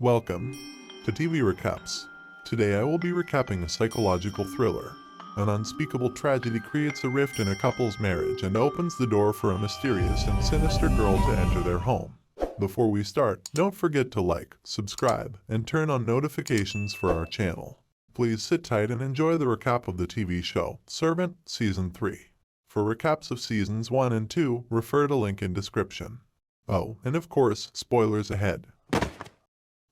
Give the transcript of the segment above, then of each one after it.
Welcome to TV Recaps. Today I will be recapping a psychological thriller. An unspeakable tragedy creates a rift in a couple's marriage and opens the door for a mysterious and sinister girl to enter their home. Before we start, don't forget to like, subscribe, and turn on notifications for our channel. Please sit tight and enjoy the recap of the TV show, Servant, Season 3. For recaps of Seasons 1 and 2, refer to link in description. Oh, and of course, spoilers ahead.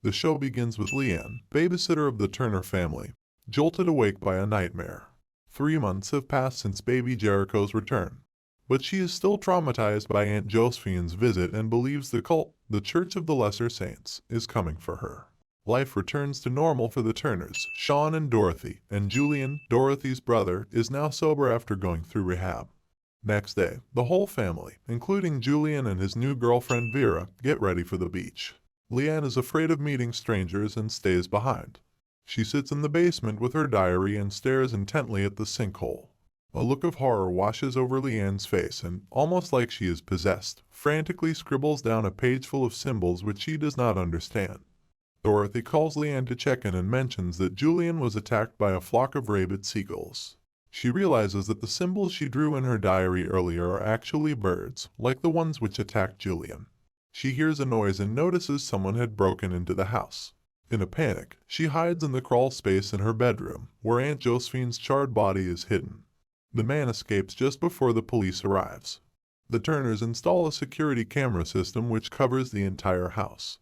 The show begins with Leanne, babysitter of the Turner family, jolted awake by a nightmare. 3 months have passed since baby Jericho's return, but she is still traumatized by Aunt Josephine's visit and believes the cult, the Church of the Lesser Saints, is coming for her. Life returns to normal for the Turners. Sean and Dorothy, and Julian, Dorothy's brother, is now sober after going through rehab. Next day, the whole family, including Julian and his new girlfriend Vera, get ready for the beach. Leanne is afraid of meeting strangers and stays behind. She sits in the basement with her diary and stares intently at the sinkhole. A look of horror washes over Leanne's face and, almost like she is possessed, frantically scribbles down a page full of symbols which she does not understand. Dorothy calls Leanne to check in and mentions that Julian was attacked by a flock of rabid seagulls. She realizes that the symbols she drew in her diary earlier are actually birds, like the ones which attacked Julian. She hears a noise and notices someone had broken into the house. In a panic, she hides in the crawl space in her bedroom, where Aunt Josephine's charred body is hidden. The man escapes just before the police arrives. The Turners install a security camera system which covers the entire house.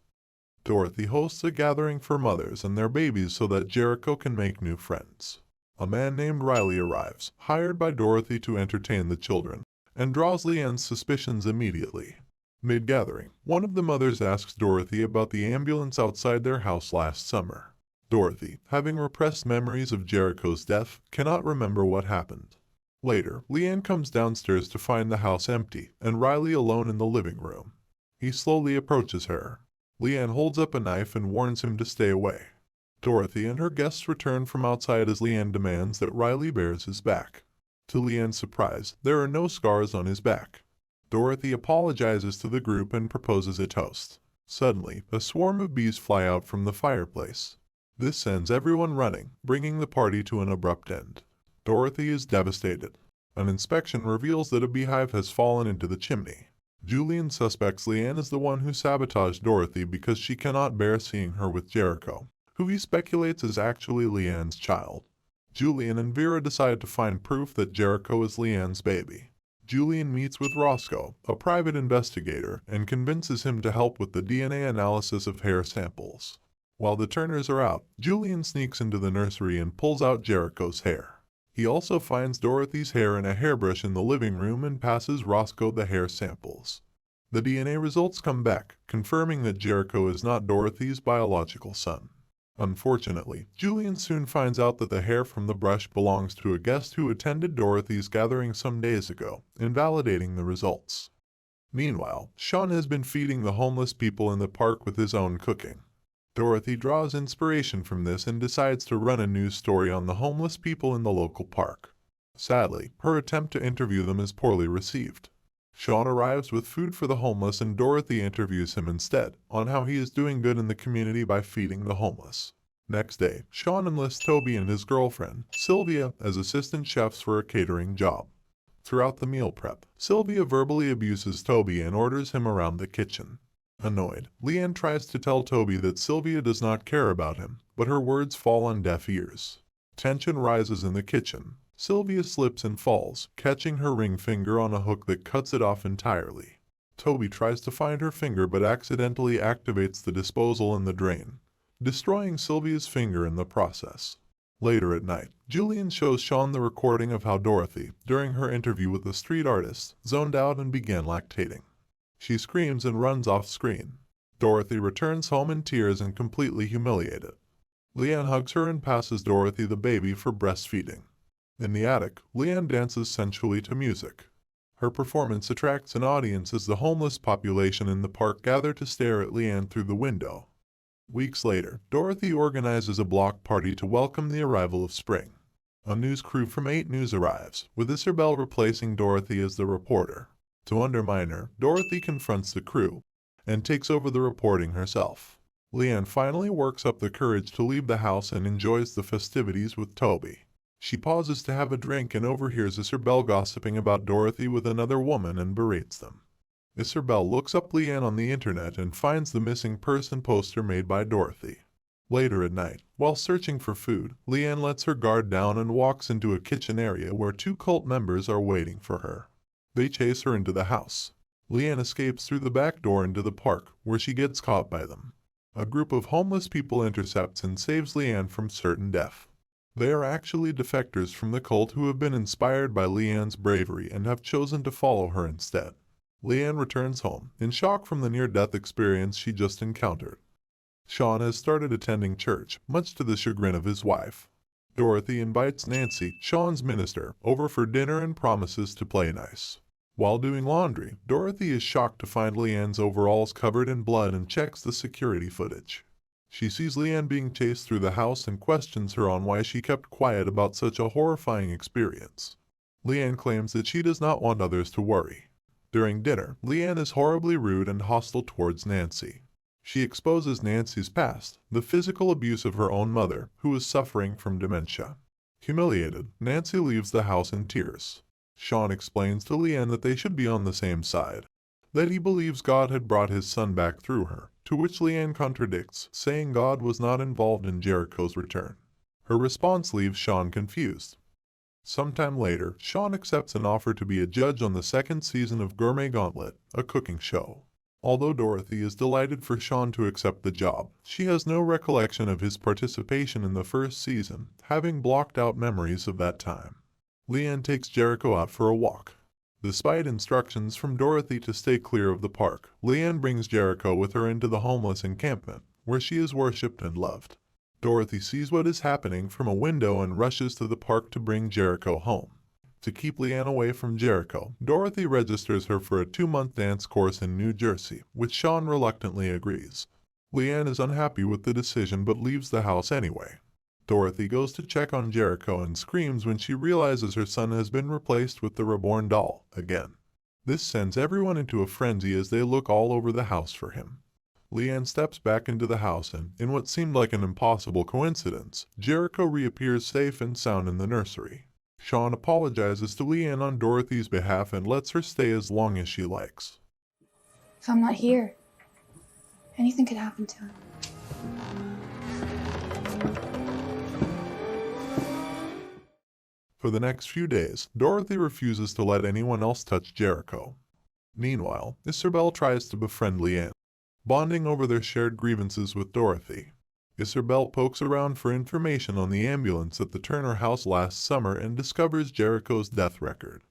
Dorothy hosts a gathering for mothers and their babies so that Jericho can make new friends. A man named Riley arrives, hired by Dorothy to entertain the children, and draws Leanne's suspicions immediately. Mid-gathering, one of the mothers asks Dorothy about the ambulance outside their house last summer. Dorothy, having repressed memories of Jericho's death, cannot remember what happened. Later, Leanne comes downstairs to find the house empty, and Riley alone in the living room. He slowly approaches her. Leanne holds up a knife and warns him to stay away. Dorothy and her guests return from outside as Leanne demands that Riley bares his back. To Leanne's surprise, there are no scars on his back. Dorothy apologizes to the group and proposes a toast. Suddenly, a swarm of bees fly out from the fireplace. This sends everyone running, bringing the party to an abrupt end. Dorothy is devastated. An inspection reveals that a beehive has fallen into the chimney. Julian suspects Leanne is the one who sabotaged Dorothy because she cannot bear seeing her with Jericho, who he speculates is actually Leanne's child. Julian and Vera decide to find proof that Jericho is Leanne's baby. Julian meets with Roscoe, a private investigator, and convinces him to help with the DNA analysis of hair samples. While the Turners are out, Julian sneaks into the nursery and pulls out Jericho's hair. He also finds Dorothy's hair in a hairbrush in the living room and passes Roscoe the hair samples. The DNA results come back, confirming that Jericho is not Dorothy's biological son. Unfortunately, Julian soon finds out that the hair from the brush belongs to a guest who attended Dorothy's gathering some days ago, invalidating the results. Meanwhile, Sean has been feeding the homeless people in the park with his own cooking. Dorothy draws inspiration from this and decides to run a news story on the homeless people in the local park. Sadly, her attempt to interview them is poorly received. Sean arrives with food for the homeless and Dorothy interviews him instead on how he is doing good in the community by feeding the homeless. Next day, Sean enlists Toby and his girlfriend, Sylvia, as assistant chefs for a catering job. Throughout the meal prep, Sylvia verbally abuses Toby and orders him around the kitchen. Annoyed, Leanne tries to tell Toby that Sylvia does not care about him, but her words fall on deaf ears. Tension rises in the kitchen. Sylvia slips and falls, catching her ring finger on a hook that cuts it off entirely. Toby tries to find her finger but accidentally activates the disposal in the drain, destroying Sylvia's finger in the process. Later at night, Julian shows Sean the recording of how Dorothy, during her interview with the street artist, zoned out and began lactating. She screams and runs off screen. Dorothy returns home in tears and completely humiliated. Leanne hugs her and passes Dorothy the baby for breastfeeding. In the attic, Leanne dances sensually to music. Her performance attracts an audience as the homeless population in the park gather to stare at Leanne through the window. Weeks later, Dorothy organizes a block party to welcome the arrival of spring. A news crew from 8 News arrives, with Isabel replacing Dorothy as the reporter. To undermine her, Dorothy confronts the crew and takes over the reporting herself. Leanne finally works up the courage to leave the house and enjoys the festivities with Toby. She pauses to have a drink and overhears Isabel gossiping about Dorothy with another woman and berates them. Isabel looks up Leanne on the internet and finds the missing person poster made by Dorothy. Later at night, while searching for food, Leanne lets her guard down and walks into a kitchen area where two cult members are waiting for her. They chase her into the house. Leanne escapes through the back door into the park, where she gets caught by them. A group of homeless people intercepts and saves Leanne from certain death. They are actually defectors from the cult who have been inspired by Leanne's bravery and have chosen to follow her instead. Leanne returns home, in shock from the near-death experience she just encountered. Sean has started attending church, much to the chagrin of his wife. Dorothy invites Nancy, Sean's minister, over for dinner and promises to play nice. While doing laundry, Dorothy is shocked to find Leanne's overalls covered in blood and checks the security footage. She sees Leanne being chased through the house and questions her on why she kept quiet about such a horrifying experience. Leanne claims that she does not want others to worry. During dinner, Leanne is horribly rude and hostile towards Nancy. She exposes Nancy's past, the physical abuse of her own mother, who is suffering from dementia. Humiliated, Nancy leaves the house in tears. Sean explains to Leanne that they should be on the same side, that he believes God had brought his son back through her, to which Leanne contradicts, saying God was not involved in Jericho's return. Her response leaves Sean confused. Sometime later, Sean accepts an offer to be a judge on the second season of Gourmet Gauntlet, a cooking show. Although Dorothy is delighted for Sean to accept the job, she has no recollection of his participation in the first season, having blocked out memories of that time. Leanne takes Jericho out for a walk. Despite instructions from Dorothy to stay clear of the park, Leanne brings Jericho with her into the homeless encampment, where she is worshipped and loved. Dorothy sees what is happening from a window and rushes to the park to bring Jericho home. To keep Leanne away from Jericho, Dorothy registers her for a 2-month dance course in New Jersey, which Sean reluctantly agrees. Leanne is unhappy with the decision but leaves the house anyway. Dorothy goes to check on Jericho and screams when she realizes her son has been replaced with the reborn doll, again. This sends everyone into a frenzy as they look all over the house for him. Leanne steps back into the house and, in what seemed like an impossible coincidence, Jericho reappears safe and sound in the nursery. Sean apologizes to Leanne on Dorothy's behalf and lets her stay as long as she likes. If I'm not here, anything could happen to him. For the next few days, Dorothy refuses to let anyone else touch Jericho. Meanwhile, Isabel tries to befriend Leanne, bonding over their shared grievances with Dorothy. Isabel pokes around for information on the ambulance at the Turner house last summer and discovers Jericho's death record.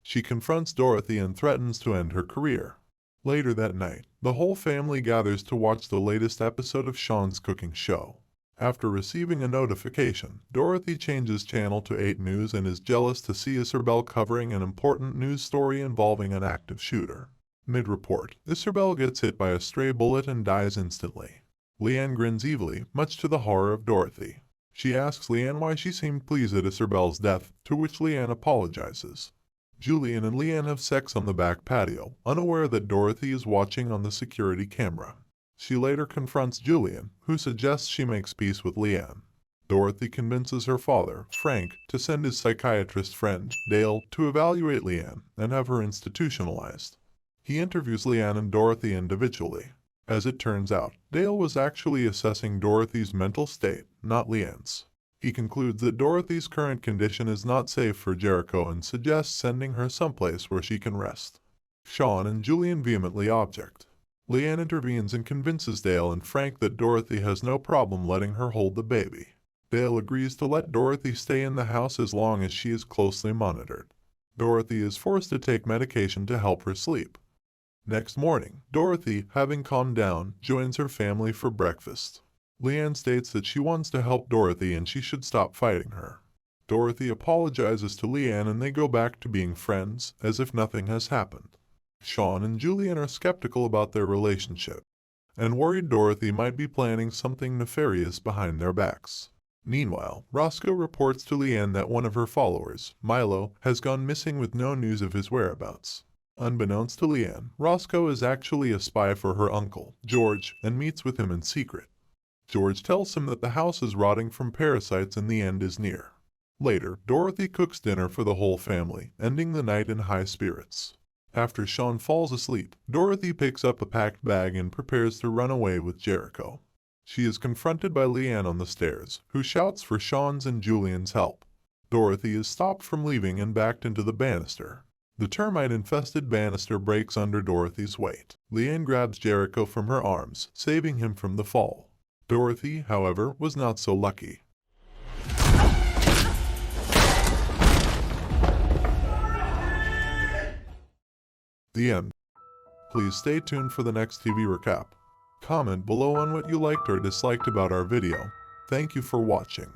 She confronts Dorothy and threatens to end her career. Later that night, the whole family gathers to watch the latest episode of Sean's cooking show. After receiving a notification, Dorothy changes channel to 8 News and is jealous to see Isabel covering an important news story involving an active shooter. Mid-report, Isabel gets hit by a stray bullet and dies instantly. Leanne grins evilly, much to the horror of Dorothy. She asks Leanne why she seemed pleased at Isabel's death, to which Leanne apologizes. Julian and Leanne have sex on the back patio, unaware that Dorothy is watching on the security camera. She later confronts Julian, who suggests she makes peace with Leanne. Dorothy convinces her father, Frank, to send his psychiatrist friend, Dale, to evaluate Leanne and have her institutionalized. He interviews Leanne and Dorothy individually. As it turns out, Dale was actually assessing Dorothy's mental state, not Leanne's. He concludes that Dorothy's current condition is not safe for Jericho and suggests sending her someplace where she can rest. Sean and Julian vehemently object. Leanne intervenes and convinces Dale and Frank that Dorothy has no problem letting her hold the baby. Dale agrees to let Dorothy stay in the house as long as she is closely monitored. Dorothy is forced to take medication to help her sleep. Next morning, Dorothy, having calmed down, joins her family for breakfast. Leanne states that she wants to help Dorothy and she should stop fighting her. Dorothy apologizes to Leanne and they go back to being friends, as if nothing has happened. Sean and Julian are skeptical about their relationship, and worried Dorothy might be planning something nefarious behind their backs. Meanwhile, Roscoe reports to Leanne that one of her followers, Milo, has gone missing with no news of his whereabouts. Unbeknownst to Leanne, Roscoe is actually a spy for her uncle, George, and meets with him in secret. George tells him that the house is rotting from parasites and the end is near. Later, Dorothy cooks dinner for the whole family, ending the night in high spirits. After Sean falls asleep, Dorothy picks up a packed bag and prepares to run away with Jericho. She is confronted by Leanne on the stairs, who shouts for Sean's and Julian's help. Dorothy is stopped from leaving and backed into the banister. The termite-infested banister breaks under Dorothy's weight. Leanne grabs Jericho from her arms, saving him from the fall. Dorothy, however, was not so lucky. The end. Please stay tuned for the next TV recap. Comment below on what you liked or disliked about our video. Thank you for watching.